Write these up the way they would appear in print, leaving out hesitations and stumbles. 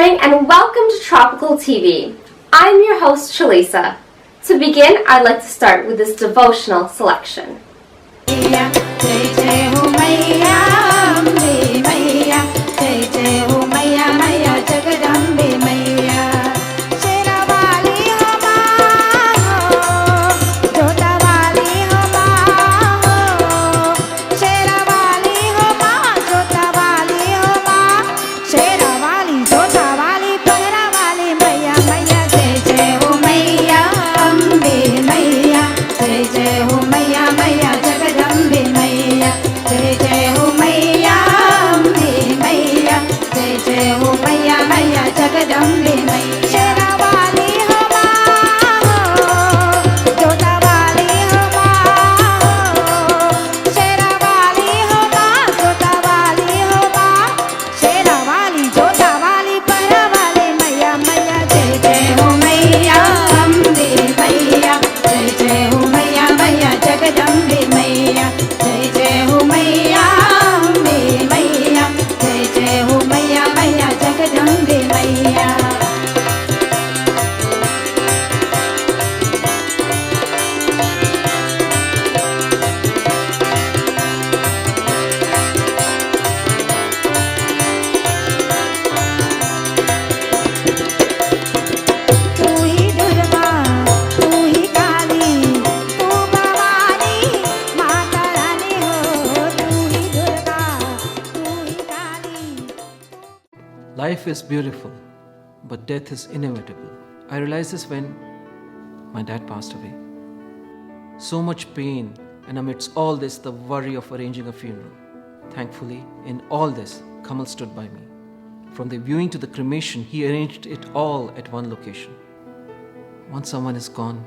morning and welcome to Tropical TV. I'm your host, Shalisa. To begin, I'd like to start with this devotional selection. Life is beautiful, but death is inevitable. I realized this when my dad passed away. So much pain, and amidst all this, the worry of arranging a funeral. Thankfully, in all this, Kamal stood by me. From the viewing to the cremation, he arranged it all at one location. Once someone is gone,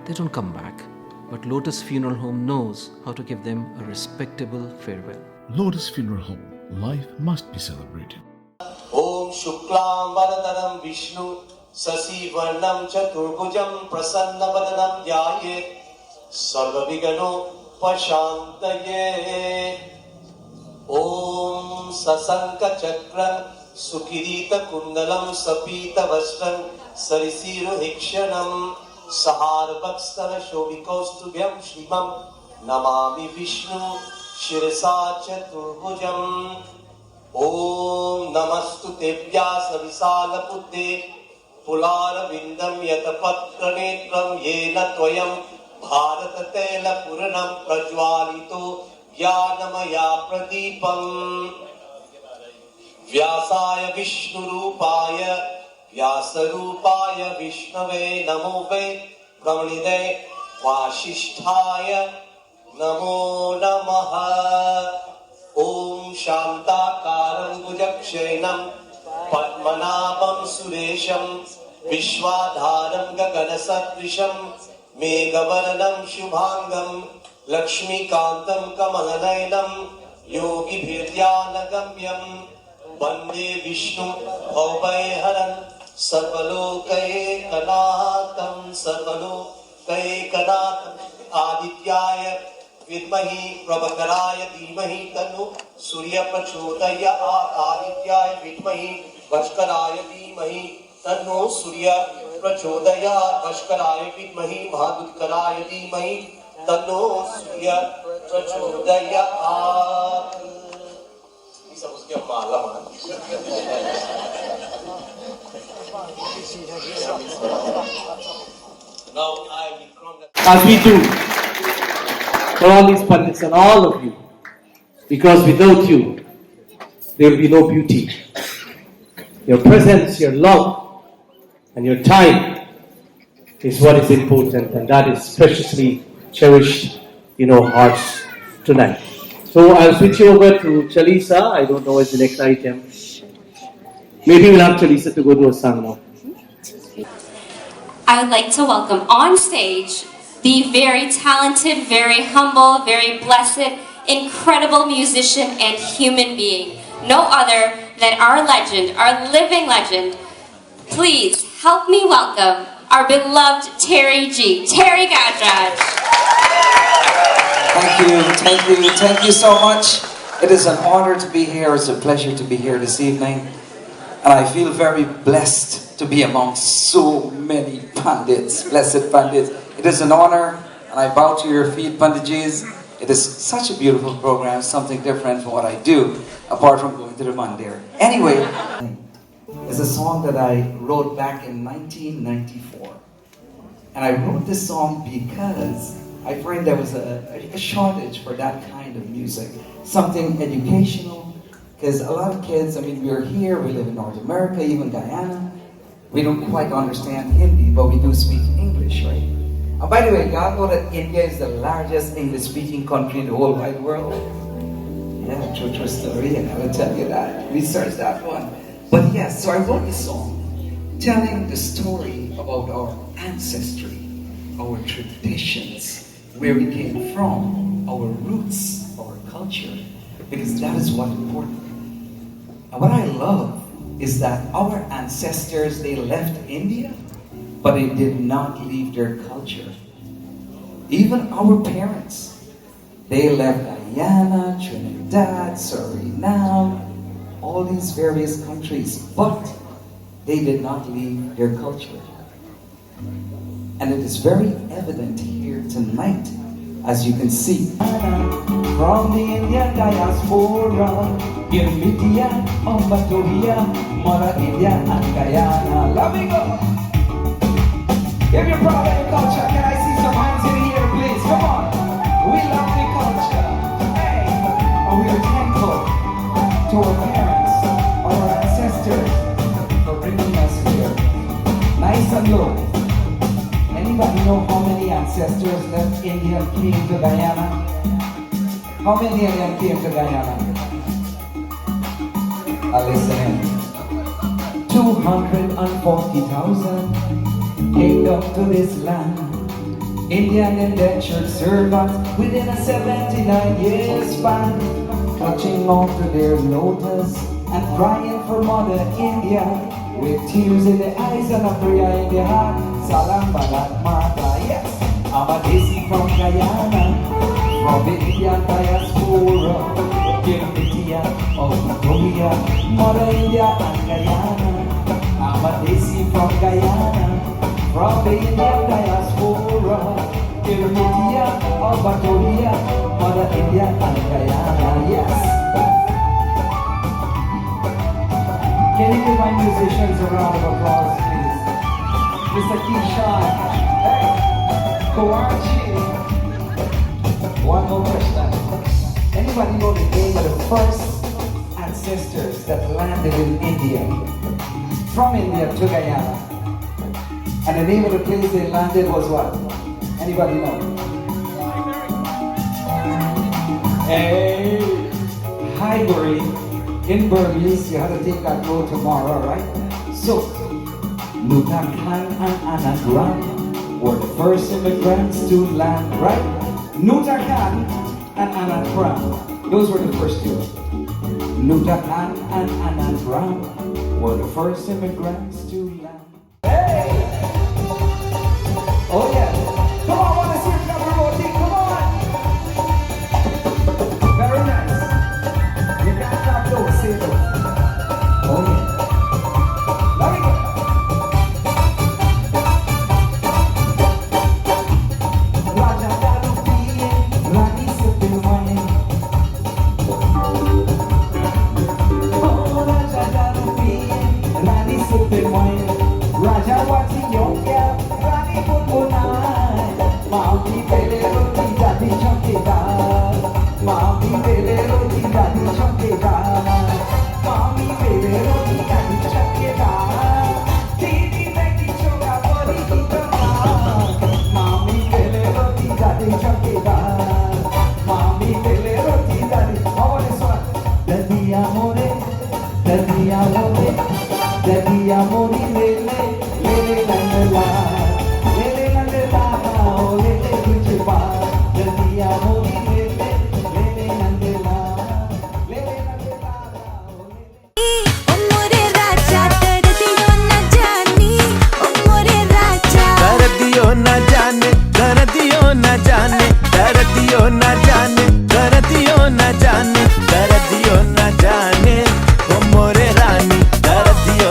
they don't come back. But Lotus Funeral Home knows how to give them a respectable farewell. Lotus Funeral Home. Life must be celebrated. Om Shuklam Varadharam Vishnu Sasi Varnam Chaturbhujam Prasanna Vadanam Dhyayet Sarva Vigano Pashantaye. Om Sasanka Chakram Sukirita Kundalam Sapita Vastram Sarisiru Hikshanam Sahar Bakstara Shobikostubhyam Shrimam Namami Vishnu Shirasa Chaturbhujam. Om Namastu Tebhya Savisala Putte Pulara Vindam Yatapatra Netram Yena Toyam Bharata Tela Puranam Prajwalito Jnanamaya Pradipam Vyasaya Vishnu Rupaya Vyasa Rupaya Vishnave Namo Ve Brahmanide Vashisthaya Namo Namaha. Om Shantakaram Bhujakshenam Padmanabam Suresham Vishwadharam Gaganasatrisham Megavaranam Shubhangam Lakshmikantam Kamalanayanam Yogi Bhirdhyanagamyam Vande Vishnu Bhavaiharan Sarvalokaye Kanatam Adityaya Vidmahi Prabhakaraya Dhimahi Tanu Surya Prachodaya Adityaya Vidmahi Bhaskaraaya Dhimahi Tanu Surya Prachodaya Bhaskaraaya Vidmahi Mahadutkaraya Dhimahi Tanu Surya Prachodaya. Isa उसके माला मान. Now I will crown as we do for all these pundits and all of you, because without you, there will be no beauty. Your presence, your love, and your time is what is important, and that is preciously cherished in our hearts tonight. So I'll switch you over to Chalisa. I don't know what's the next item. Maybe we'll have Chalisa to go to a song now. I would like to welcome on stage the very talented, very humble, very blessed, incredible musician and human being. No other than our legend, our living legend. Please help me welcome our beloved Terry G. Terry Gajraj. Thank you so much. It is an honor to be here. It's a pleasure to be here this evening. And I feel very blessed to be among so many Pandits, blessed Pandits. It is an honor, and I bow to your feet, Panditjis. It is such a beautiful program, something different from what I do, apart from going to the Mandir. Anyway, it's a song that I wrote back in 1994. And I wrote this song because I find there was a shortage for that kind of music. Something educational, because a lot of kids, I mean, we're here, we live in North America, even Guyana. We don't quite understand Hindi, but we do speak English, right? And by the way, y'all know that India is the largest English-speaking country in the whole wide world? Yeah, true story, and I will tell you that. Research that one. But yes, so I wrote this song telling the story about our ancestry, our traditions, where we came from, our roots, our culture, because that is what's important. And what I love is that our ancestors, they left India, but they did not leave their culture. Even our parents, they left Guyana, Trinidad, Suriname, all these various countries, but they did not leave their culture. And it is very evident here tonight, as you can see. From the Indian diaspora, Girmitia, Ombatoria, Mother India and Guyana. Let me go! If you're proud of your culture, can I see some hands in the air, please? Come on! We love the culture. Hey! And we are thankful to our parents, our ancestors, for bringing us here. Nice and low. Anybody know how many ancestors left India and came to Guyana? How many of them came to Guyana? Listen in. 240,000 came up to this land. Indian indentured servants within a 79 years span, clutching onto their lotus and crying for Mother India, with tears in their eyes and a prayer in their heart. Salam Balat Mata, yes. I'm a Desi from Guyana, from the Indian diaspora, Girmitia, Otoria, Mother India and Guyana. I'm a Desi from Guyana, from the Indian diaspora, Girmitia, Otoria, Mother India and Guyana, yes. Can you give my musicians a round of applause, please? Mr. Keyshawn, hey, Kawarchi. One more question. Anybody know the name of the first ancestors that landed in India? From India to Guyana. And the name of the place they landed was what? Anybody know? Hey, Highbury in Burmese. You have to take that road tomorrow, right? So, Nutakan and Anagram were the first immigrants to land, right? Nutakan and Anagram, those were the first two. Nutakan and Anagram were the first immigrants to land. Hey! Oh yeah! Come on, I want to see your cover rotate, come on! Very nice. You can't stop those, say those. Oh yeah. Let me go. Dara diyo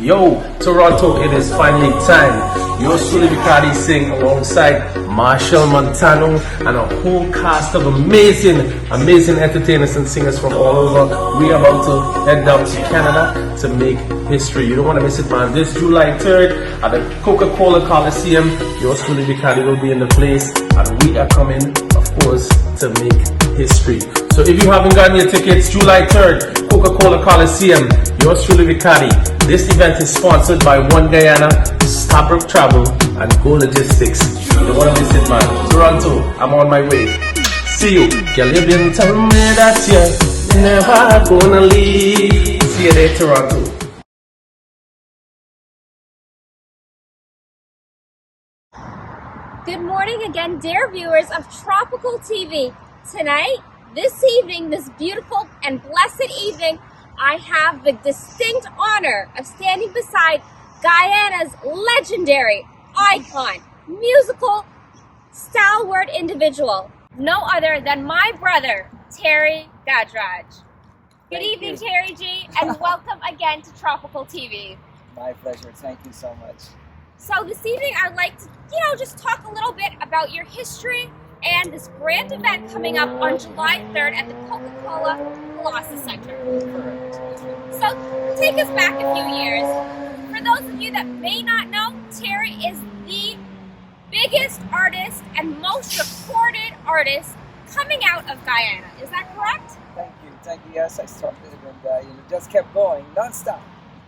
Yo, Toronto, it is finally time. Yours truly, Vicardi, sing alongside Marshall Montano and a whole cast of amazing entertainers and singers from all over. We are about to head down to Canada to make history. You don't want to miss it, man. This July 3rd at the Coca-Cola Coliseum, yours truly, Vicardi, will be in the place, and we are coming, of course, to make history. So if you haven't gotten your tickets, July 3rd, Coca-Cola Coliseum, yours truly, Vicardi. This event is sponsored by One Guyana, Starbrook Travel, and Go Logistics. You don't want to miss it, man. Toronto, I'm on my way. See you. Girl, you been telling me that you're never gonna leave. See you there, Toronto. Good morning again, dear viewers of Tropical TV. Tonight, this evening, this beautiful and blessed evening, I have the distinct honor of standing beside Guyana's legendary icon, musical, stalwart individual, no other than my brother, Terry Gajraj. Good evening, Terry G, and welcome again to Tropical TV. My pleasure. Thank you so much. So this evening, I'd like to, just talk a little bit about your history and this grand event coming up on July 3rd at the Coca-Cola Colossus Center. So take us back a few years. For those of you that may not know, Terry is the biggest artist and most recorded artist coming out of Guyana. Is that correct? Thank you. Thank you. Yes, I started and just kept going non-stop.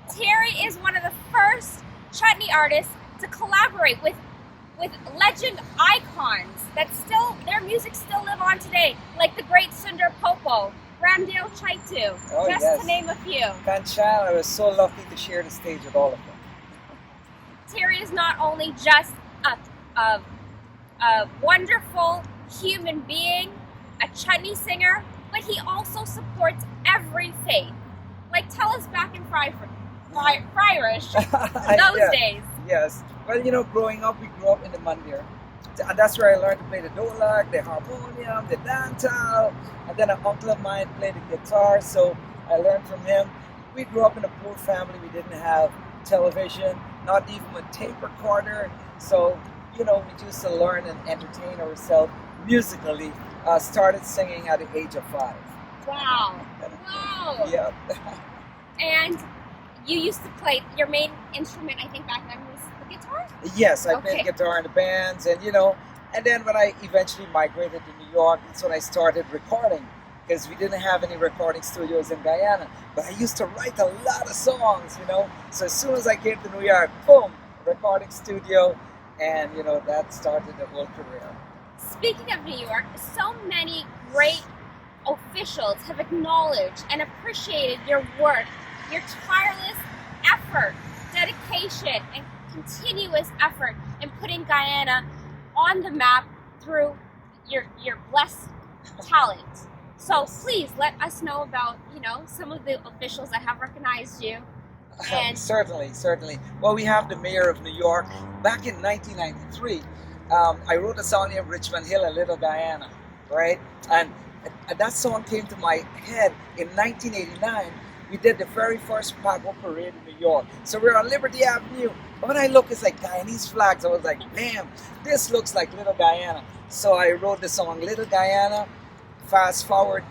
Terry is one of the first chutney artists to collaborate with legend icons that still, their music still live on today, like the great Sundar Popo, Ramdale Chaitu, just to name a few. Kanchan, I was so lucky to share the stage with all of them. Terry is not only just a wonderful human being, a chutney singer, but he also supports every faith. Like, tell us back in Friarish, those days. Yes. Well, growing up, we grew up in the mandir. And that's where I learned to play the dolak, the harmonium, the dantal. And then an uncle of mine played the guitar, so I learned from him. We grew up in a poor family. We didn't have television, not even a tape recorder. So, we used to learn and entertain ourselves musically. Started singing at the age of 5. Wow. Yeah. And you used to play, your main instrument, I think back then, was the guitar? Yes, I played guitar in the bands, and and then when I eventually migrated to New York, that's when I started recording, because we didn't have any recording studios in Guyana. But I used to write a lot of songs, So as soon as I came to New York, boom, recording studio, and that started the whole career. Speaking of New York, so many great officials have acknowledged and appreciated your work, your tireless effort, dedication, and continuous effort in putting Guyana on the map through your blessed talent. So please let us know about, some of the officials that have recognized you. And Certainly. Well, we have the mayor of New York. Back in 1993, I wrote a song named Richmond Hill and Little Guyana, right? And that song came to my head in 1989. We did the very first Pago parade in New York. So we're on Liberty Avenue. And when I look, it's like Guyanese flags. I was like, damn, this looks like Little Guyana. So I wrote the song Little Guyana. Fast forward,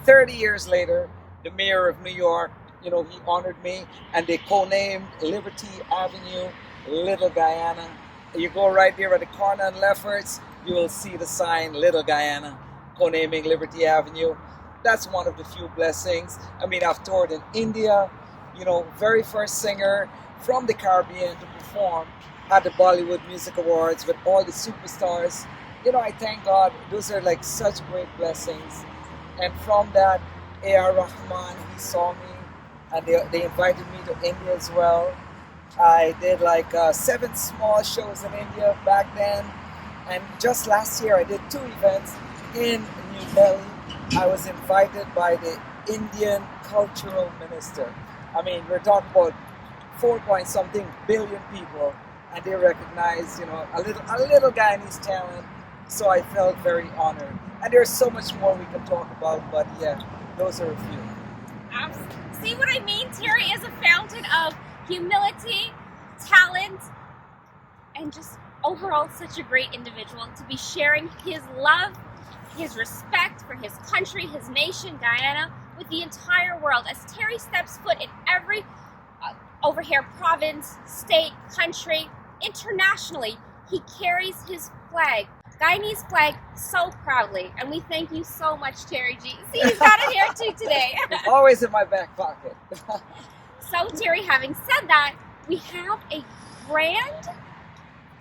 30 years later, the mayor of New York, he honored me, and they co-named Liberty Avenue Little Guyana. You go right there at the corner on Lefferts, you will see the sign Little Guyana, co-naming Liberty Avenue. That's one of the few blessings. I mean, I've toured in India, very first singer from the Caribbean to perform at the Bollywood Music Awards with all the superstars. I thank God. Those are like such great blessings. And from that, A.R. Rahman, he saw me, and they invited me to India as well. I did like 7 small shows in India back then. And just last year, I did 2 events in New Delhi. I was invited by the Indian cultural minister. I mean, we're talking about 4-point-something billion people, and they recognize, a little Guyanese talent. So I felt very honored. And there's so much more we can talk about, but yeah, those are a few. See what I mean? Terry is a fountain of humility, talent, and just overall such a great individual to be sharing his love, his respect for his country, his nation, Guyana, with the entire world. As Terry steps foot in every over here province, state, country, internationally, he carries his flag, Guyanese flag, so proudly. And we thank you so much, Terry G. See, he's got it here too today. It's always in my back pocket. So, Terry, having said that, we have a grand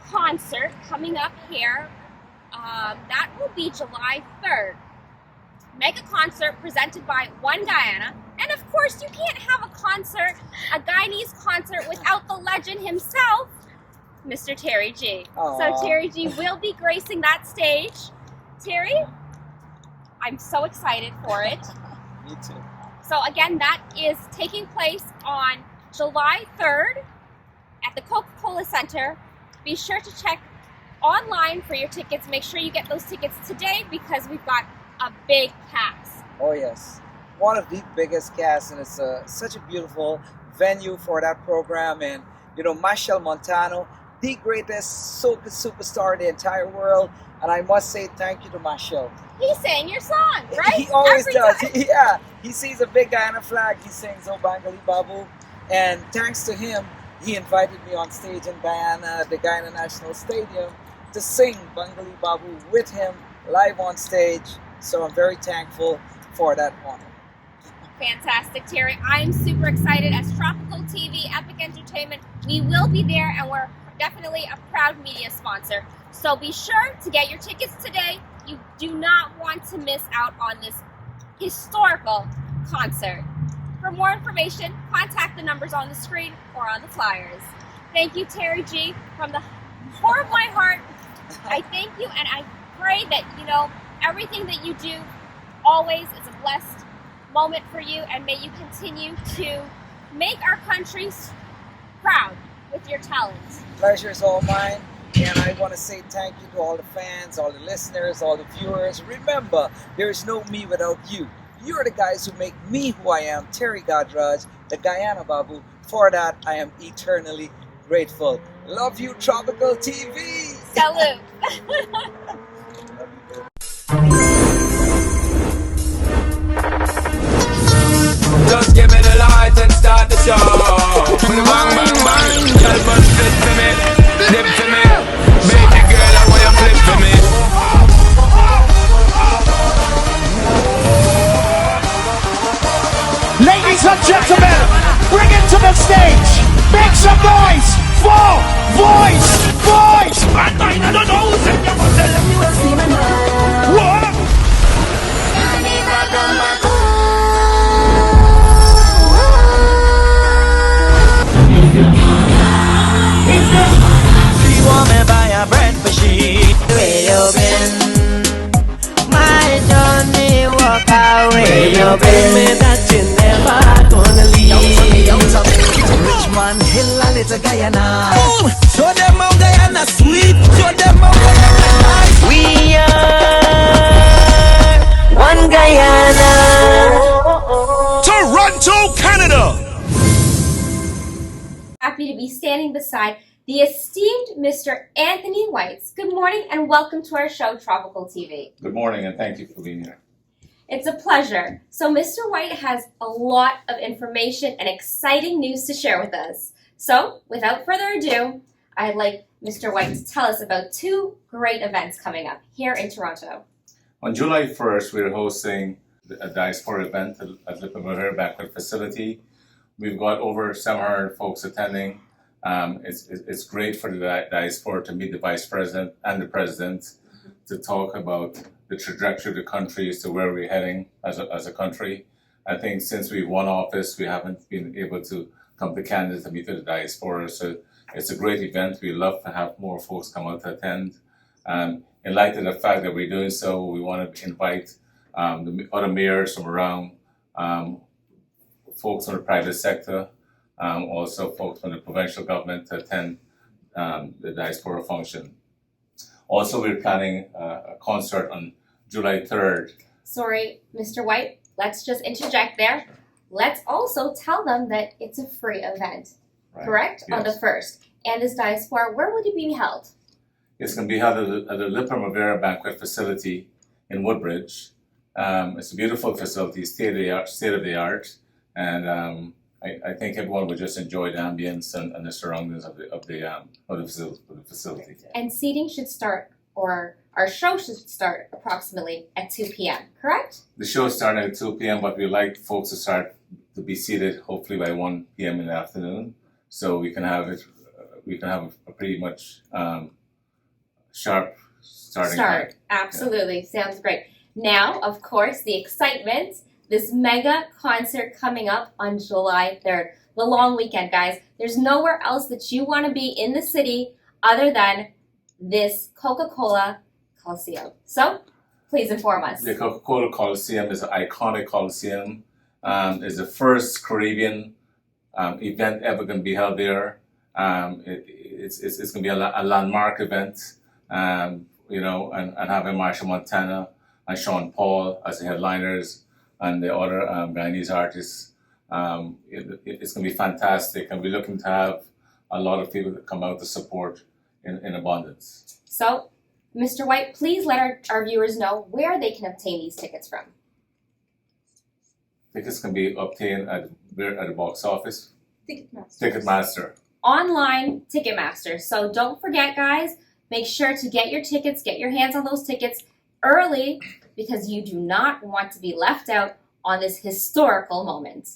concert coming up here. That will be July 3rd. Mega concert presented by One Guyana. And of course, you can't have a concert, a Guyanese concert, without the legend himself, Mr. Terry G. Aww. So Terry G will be gracing that stage. Terry, I'm so excited for it. Me too. So again, that is taking place on July 3rd at the Coca-Cola Center. Be sure to check online for your tickets. Make sure you get those tickets today because we've got a big cast. Oh yes, one of the biggest casts, and it's such a beautiful venue for that program. And you know, Machel Montano, the greatest soca superstar in the entire world, and I must say thank you to Machel. He sang your song, right? He always Every does. time. Yeah, he sees a big Guyana flag, he sings "Oh Bangali Babu," and thanks to him, he invited me on stage in Guyana, the Guyana National Stadium, to sing Bangali Babu with him live on stage. So I'm very thankful for that honor. Fantastic, Terry. I'm super excited. As Tropical TV, Epic Entertainment, we will be there, and we're definitely a proud media sponsor. So be sure to get your tickets today. You do not want to miss out on this historical concert. For more information, contact the numbers on the screen or on the flyers. Thank you, Terry G. From the core of my heart, I thank you, and I pray that, you know, everything that you do always is a blessed moment for you, and may you continue to make our country proud with your talents. Pleasure is all mine, and I want to say thank you to all the fans, all the listeners, all the viewers. Remember, there is no me without you. You're the guys who make me who I am, Terry Gajraj, the Guyana Babu. For that, I am eternally grateful. Love you, Tropical TV! Salute! Just give me the light and start the show. Bang, bang, bang. Girl, but flip to me, dip to me. Baby girl, I want you flip to me. Ladies and gentlemen, bring it to the stage. Make some noise for Weiss. And I don't know. What? She want me buy a bread for she. Where you been? My Johnny walk away. You been me that you never gonna leave. Richmond Hill, a little Guyana. Show them how Guyana sweet. Show them how Guyana nice. We are One Guyana. Toronto, Canada. Happy to be standing beside the esteemed Mr. Anthony Weiss. Good morning and welcome to our show, Tropical TV. Good morning and thank you for being here. It's a pleasure. So Mr. White has a lot of information and exciting news to share with us. So without further ado, I'd like Mr. White to tell us about two great events coming up here in Toronto. On July 1st, we're hosting a diaspora event at the Lippamurray Banquet Facility. We've got over 700 folks attending. It's great for the diaspora to meet the Vice President and the President to talk about the trajectory of the country as to where we're heading as a country. I think since we won office, we haven't been able to come to Canada to meet with the diaspora. So it's a great event. We love to have more folks come out to attend. In light of the fact that we're doing so, we want to invite the other mayors from around, folks from the private sector, also folks from the provincial government to attend the diaspora function. Also, we're planning a concert on July 3rd. Sorry, Mr. White, let's just interject there. let's also tell them that it's a free event, correct? Yes. On the 1st. And this diaspora, where would it be held? It's going to be held at the La Primavera banquet facility in Woodbridge. It's a beautiful facility, state of the art, and I think everyone would just enjoy the ambience and the surroundings of the facility. And seating should start, or our show should start approximately at 2 p.m., correct? The show is starting at 2 p.m., but we like folks to be seated hopefully by 1 p.m. in the afternoon, so we can have a pretty much sharp starting time. Absolutely. Yeah. Sounds great. Now, of course, the excitement, this mega concert coming up on July 3rd, the long weekend, guys. There's nowhere else that you want to be in the city other than this Coca-Cola Coliseum. So, please inform us. The Coca-Cola Coliseum is an iconic coliseum. It's the first Caribbean event ever going to be held there. It's going to be a landmark event, and having Machel Montana and Sean Paul as the headliners and the other Guyanese artists. It's going to be fantastic, and we're looking to have a lot of people that come out to support in abundance. So, Mr. White, please let our viewers know where they can obtain these tickets from. Tickets can be obtained at the box office. Ticketmaster. Online Ticketmaster. So don't forget, guys, make sure to get your tickets, get your hands on those tickets early, because you do not want to be left out on this historical moment.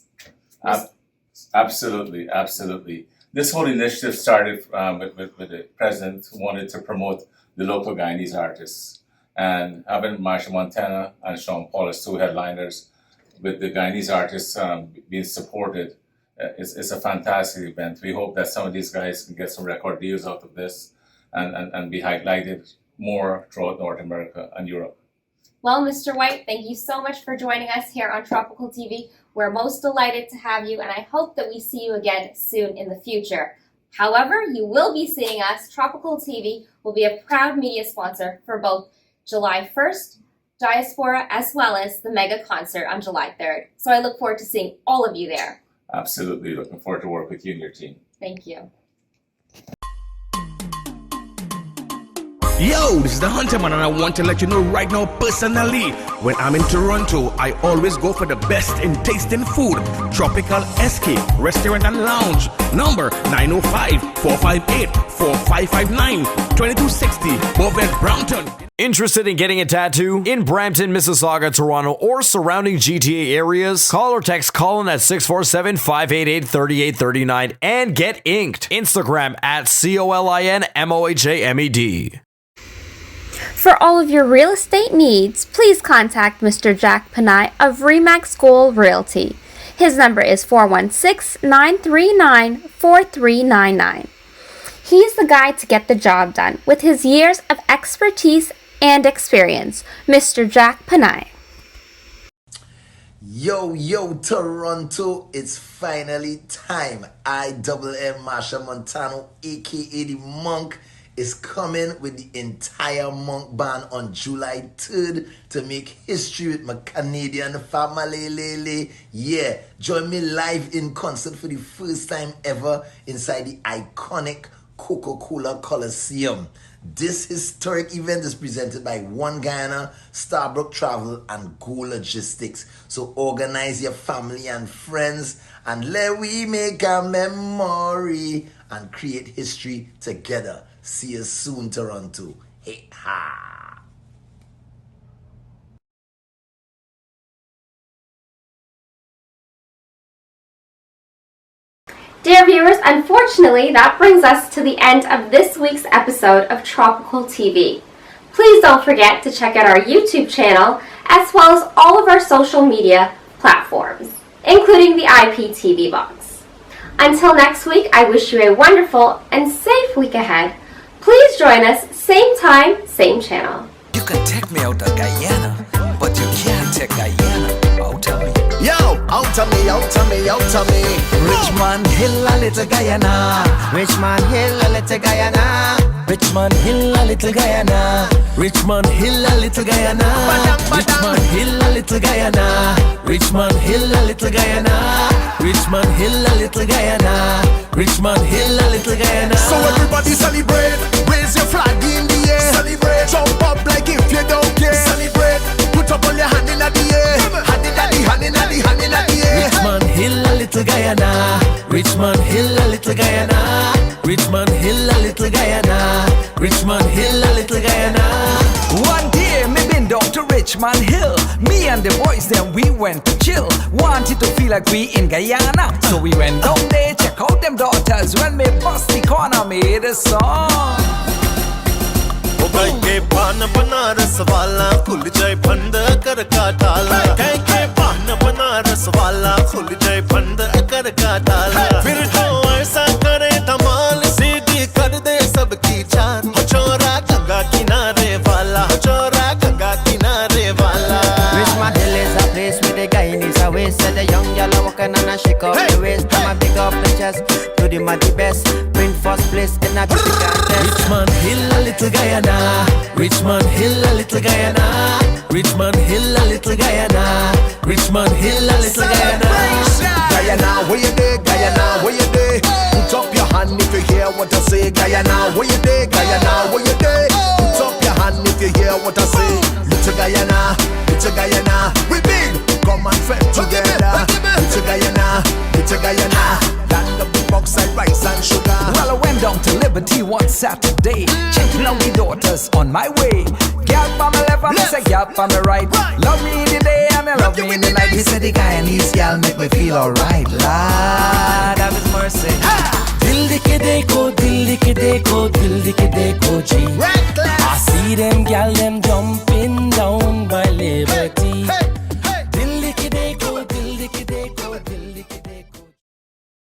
Absolutely, absolutely. This whole initiative started with the president who wanted to promote the local Guyanese artists, and having Machel Montana and Sean Paul as two headliners, with the Guyanese artists being supported. It's a fantastic event. We hope that some of these guys can get some record deals out of this and be highlighted more throughout North America and Europe. Well, Mr. White, thank you so much for joining us here on Tropical TV. We're most delighted to have you, and I hope that we see you again soon in the future. However, you will be seeing us. Tropical TV will be a proud media sponsor for both July 1st, Diaspora, as well as the mega concert on July 3rd. So I look forward to seeing all of you there. Absolutely. Looking forward to work with you and your team. Thank you. Yo, this is the Hunter Man, and I want to let you know right now personally, when I'm in Toronto, I always go for the best in tasting food. Tropical Escape Restaurant and Lounge, number 905-458-4559, 2260 Bovett Brompton. Interested in getting a tattoo? In Brampton, Mississauga, Toronto, or surrounding GTA areas? Call or text Colin at 647-588-3839 and get inked. Instagram at COLINMOHAMED. For all of your real estate needs, please contact Mr. Jack Panay of Remax Gold Realty. His number is 416-939-4399. He's the guy to get the job done with his years of expertise and experience. Mr. Jack Panay. Yo, Toronto, it's finally time. IMM Machel Montano, aka the Monk, is coming with the entire Monk band on July 3rd to make history with my Canadian family. Yeah, join me live in concert for the first time ever inside the iconic Coca-Cola Coliseum. This historic event is presented by One Guyana, Starbrook Travel, and Go Logistics. So organize your family and friends and let we make a memory and create history together. See you soon, Toronto. Hey ha! Dear viewers, unfortunately, that brings us to the end of this week's episode of Tropical TV. Please don't forget to check out our YouTube channel, as well as all of our social media platforms, including the IPTV box. Until next week, I wish you a wonderful and safe week ahead. Please join us, same time, same channel. You can take me out of Guyana, but you can't take Guyana out of me. Yo, out of me, out of me, out of me. Richmond Hill, a little Guyana. Richmond Hill, a little Guyana. Richmond Hill, a little Guyana. Richmond Hill, a little Guyana. Richmond Hill, a little Guyana. Richmond Hill, a little Guyana. Richmond Hill, a little Guyana. Richmond Hill, a little Guyana. So everybody celebrate, raise your flag in the air. Celebrate, jump up like if you don't care. Celebrate, put up all your hand in the air. Hand in the, hand in the, hand in the air. Richmond Hill, a little Guyana. Richmond Hill, a little Guyana. Richmond Hill, a little Guyana. Richmond Hill, a little Guyana. One day, me been down to Richmond Hill. Me and the boys, then we went to chill. Wanted to feel like we in Guyana. So we went down there, check out them daughters. When me bust the corner, made a song. के पान बनारस वाला खुल जाए बंद कर का डाला के पान बनारस वाला खुल जाए बंद कर का डाला फिर तो ऐसा करे धमाल सीधी कर दे सबकी जान हो चोरा गंगा किनारे वाला हो चोरा गंगा किनारे वाला Richmond Hill is a place where the guy needs a waist. So the young girl walking on a shake up the waist. Come and pick up the chest, to the mighty best. Bring first place in a beauty contest. Richmond Hill, a little Guyana. Richmond Hill, a little Guyana. Richmond Hill, a little Guyana. Richmond Hill, a little Guyana. Guyana, where you there? Guyana, where you there? Put up your hand if you hear what I say. Guyana, where you there? Guyana, where you there? Put up your hand if you hear what I say. Little Guyana, we big. Come and fret together. Little Guyana, land of the box and rice and sugar. Well, I went down to Liberty one Saturday, checking out the daughters on my way. Girl from my left and I say girl from my right. Love me in the day and I love me in the night. He said the Guyanese girl make me feel alright. Lord have His mercy. Dil dike dekho, dil dike dekho, dil dike dekho ji. I see them gal them jumping.